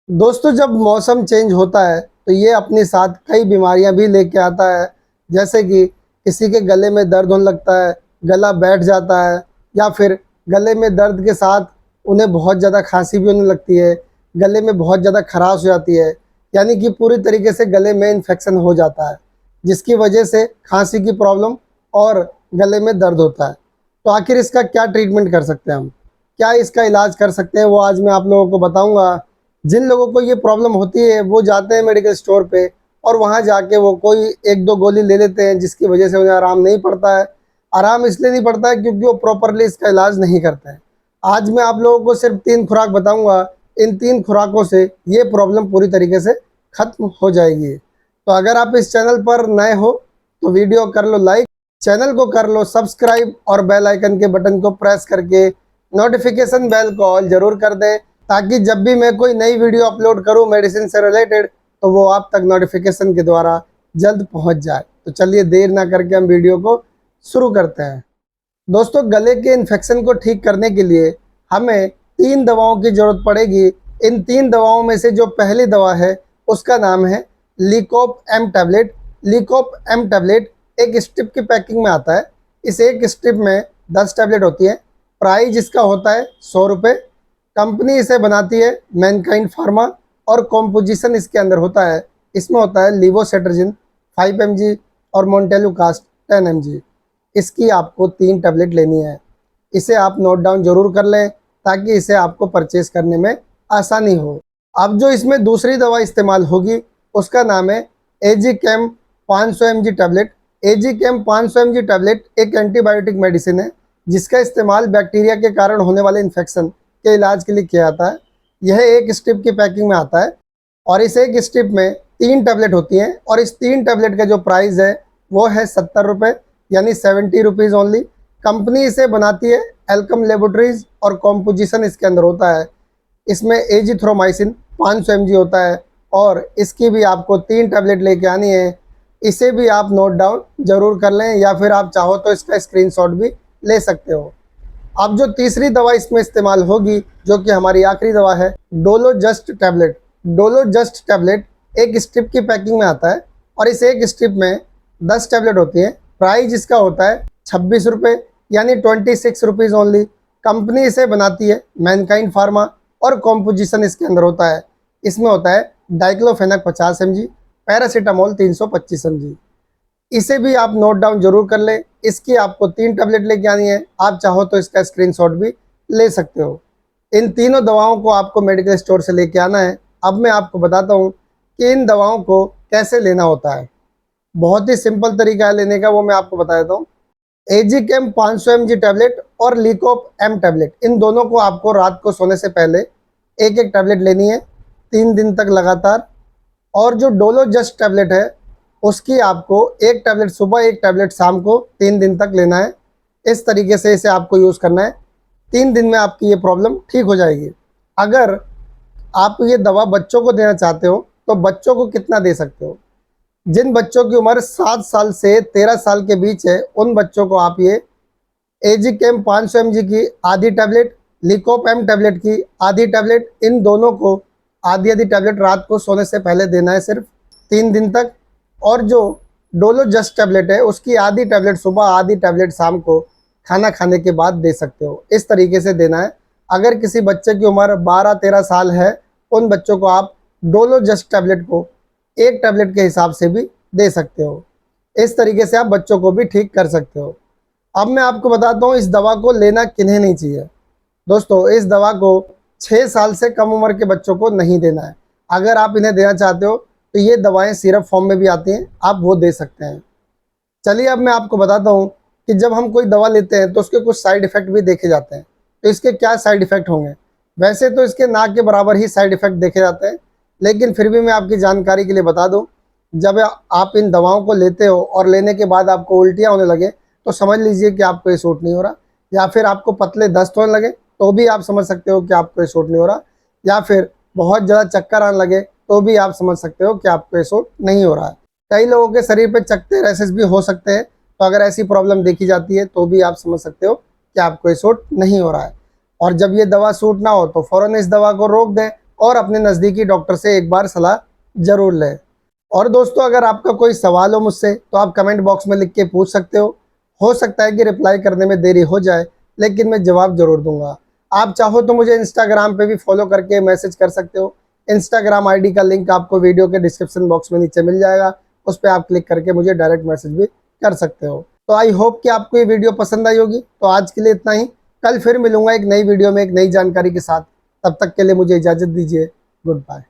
दोस्तों, जब मौसम चेंज होता है तो ये अपने साथ कई बीमारियां भी लेके आता है। जैसे कि किसी के गले में दर्द होने लगता है, गला बैठ जाता है, या फिर गले में दर्द के साथ उन्हें बहुत ज़्यादा खांसी भी होने लगती है, गले में बहुत ज़्यादा खराश हो जाती है, यानी कि पूरी तरीके से गले में इन्फेक्शन हो जाता है, जिसकी वजह से खांसी की प्रॉब्लम और गले में दर्द होता है। तो आखिर इसका क्या ट्रीटमेंट कर सकते हैं हम, क्या इसका इलाज कर सकते हैं, वो आज मैं आप लोगों को बताऊंगा। जिन लोगों को ये प्रॉब्लम होती है वो जाते हैं मेडिकल स्टोर पे और वहाँ जाके वो कोई एक दो गोली ले लेते हैं, जिसकी वजह से उन्हें आराम नहीं पड़ता है। आराम इसलिए नहीं पड़ता है क्योंकि वो प्रॉपरली इसका इलाज नहीं करते हैं। आज मैं आप लोगों को सिर्फ 3 खुराक बताऊंगा। इन 3 खुराकों से ये प्रॉब्लम पूरी तरीके से ख़त्म हो जाएगी। तो अगर आप इस चैनल पर नए हो तो वीडियो कर लो लाइक, चैनल को कर लो सब्सक्राइब और बेल आइकन के बटन को प्रेस करके नोटिफिकेशन बेल को ऑल जरूर कर दें, ताकि जब भी मैं कोई नई वीडियो अपलोड करूं मेडिसिन से रिलेटेड तो वो आप तक नोटिफिकेशन के द्वारा जल्द पहुंच जाए। तो चलिए देर ना करके हम वीडियो को शुरू करते हैं। दोस्तों, गले के इन्फेक्शन को ठीक करने के लिए हमें 3 दवाओं की ज़रूरत पड़ेगी। इन 3 दवाओं में से जो पहली दवा है उसका नाम है लीकोप एम टैबलेट। लीकोप एम टैबलेट एक स्ट्रिप की पैकिंग में आता है। इस एक स्ट्रिप में 10 टैबलेट होती है। प्राइस इसका होता है 100 रुपये। कंपनी इसे बनाती है मैनकाइंड फार्मा और कॉम्पोजिशन इसके अंदर होता है, इसमें होता है लीवोसेट्राजिन 5 mg और मोन्टेलुकास्ट 10 mg। इसकी आपको 3 टैबलेट लेनी है। इसे आप नोट डाउन जरूर कर लें ताकि इसे आपको परचेस करने में आसानी हो। अब जो इसमें दूसरी दवा इस्तेमाल होगी उसका नाम है एजीकेम 500 mg टैबलेट। एजीकेम 500 mg टैबलेट एक एंटीबायोटिक मेडिसिन है जिसका इस्तेमाल बैक्टीरिया के कारण होने वाले इन्फेक्शन के इलाज के लिए किया जाता है। यह एक स्ट्रिप की पैकिंग में आता है और इस एक स्ट्रिप में 3 टैबलेट होती हैं और इस 3 टैबलेट का जो प्राइस है वो है 70 रुपये, यानी 70 रुपीज़ ओनली। कंपनी इसे बनाती है एल्कम लेबोरेटरीज और कॉम्पोजिशन इसके अंदर होता है। इसमें एजिथ्रोमाइसिन 500 mg होता है और इसकी भी आपको 3 टैबलेट लेके आनी है। इसे भी आप नोट डाउन जरूर कर लें या फिर आप चाहो तो इसका स्क्रीनशॉट भी ले सकते हो। अब जो तीसरी दवा इसमें इस्तेमाल होगी जो कि हमारी आखिरी दवा है Dolo just tablet. Dolo just tablet एक स्ट्रिप की पैकिंग में आता है और इस एक स्ट्रिप में 10 टैबलेट होती हैं। प्राइस इसका होता है 26 रुपये, यानी 26 रुपीज़ ओनली। कंपनी इसे बनाती है मैनकाइंड फार्मा और कॉम्पोजिशन इसके अंदर होता है। इसमें होता है डाइक्लोफेनाक 50 mg, पैरासीटामोल 325 mg। इसे भी आप नोट डाउन जरूर कर लें। इसकी आपको 3 टैबलेट लेके आनी है। आप चाहो तो इसका स्क्रीनशॉट भी ले सकते हो। इन तीनों दवाओं को आपको मेडिकल स्टोर से लेके आना है। अब मैं आपको बताता हूँ कि इन दवाओं को कैसे लेना होता है। बहुत ही सिंपल तरीका है लेने का, वो मैं आपको बता देता हूँ। एजीकेम 500 mg टैबलेट और लीकोप एम टैबलेट, इन दोनों को आपको रात को सोने से पहले एक एक टैबलेट लेनी है 3 दिन तक लगातार। और जो डोलो जस्ट टैबलेट है उसकी आपको एक टैबलेट सुबह एक टैबलेट शाम को 3 दिन तक लेना है। इस तरीके से इसे आपको यूज़ करना है। 3 दिन में आपकी ये प्रॉब्लम ठीक हो जाएगी। अगर आप ये दवा बच्चों को देना चाहते हो तो बच्चों को कितना दे सकते हो? जिन बच्चों की उम्र 7 साल से 13 साल के बीच है उन बच्चों को आप ये एजीकेम 500 mg की आधी टैबलेट, लीकोप एम टैबलेट की आधी टैबलेट, इन दोनों को आधी आधी टैबलेट रात को सोने से पहले देना है सिर्फ 3 दिन तक। और जो डोलो जस्ट टैबलेट है उसकी आधी टैबलेट सुबह आधी टैबलेट शाम को खाना खाने के बाद दे सकते हो। इस तरीके से देना है। अगर किसी बच्चे की उम्र 12-13 साल है उन बच्चों को आप डोलो जस्ट टैबलेट को एक टैबलेट के हिसाब से भी दे सकते हो। इस तरीके से आप बच्चों को भी ठीक कर सकते हो। अब मैं आपको बताता हूँ इस दवा को लेना किन्हें नहीं चाहिए। दोस्तों, इस दवा को 6 साल से कम उम्र के बच्चों को नहीं देना है। अगर आप इन्हें देना चाहते हो तो ये दवाएं सिरप फॉर्म में भी आती हैं, आप वो दे सकते हैं। चलिए अब मैं आपको बताता हूँ कि जब हम कोई दवा लेते हैं तो उसके कुछ साइड इफ़ेक्ट भी देखे जाते हैं। तो इसके क्या साइड इफ़ेक्ट होंगे? वैसे तो इसके ना के बराबर ही साइड इफ़ेक्ट देखे जाते हैं, लेकिन फिर भी मैं आपकी जानकारी के लिए बता दूँ, जब आप इन दवाओं को लेते हो और लेने के बाद आपको उल्टियाँ होने लगे तो समझ लीजिए कि आपको ये सूट नहीं हो रहा। या फिर आपको पतले दस्त होने लगे तो भी आप समझ सकते हो कि आपको ये सूट नहीं हो रहा। या फिर बहुत ज़्यादा चक्कर आने लगे तो भी आप समझ सकते हो कि आपको ये सूट नहीं हो रहा है। कई लोगों के शरीर पे चकते रैसेस भी हो सकते हैं, तो अगर ऐसी प्रॉब्लम देखी जाती है तो भी आप समझ सकते हो कि आपको ये सूट नहीं हो रहा है। और जब ये दवा सूट ना हो तो फ़ौरन इस दवा को रोक दें और अपने नज़दीकी डॉक्टर से एक बार सलाह ज़रूर लें। और दोस्तों, अगर आपका कोई सवाल हो मुझसे तो आप कमेंट बॉक्स में लिख के पूछ सकते हो सकता है कि रिप्लाई करने में देरी हो जाए, लेकिन मैं जवाब ज़रूर दूंगा। आप चाहो तो मुझे इंस्टाग्राम पे भी फॉलो करके मैसेज कर सकते हो। इंस्टाग्राम आईडी का लिंक आपको वीडियो के डिस्क्रिप्शन बॉक्स में नीचे मिल जाएगा, उस पर आप क्लिक करके मुझे डायरेक्ट मैसेज भी कर सकते हो। तो आई होप कि आपको ये वीडियो पसंद आई होगी। तो आज के लिए इतना ही, कल फिर मिलूंगा एक नई वीडियो में एक नई जानकारी के साथ। तब तक के लिए मुझे इजाज़त दीजिए। Good bye.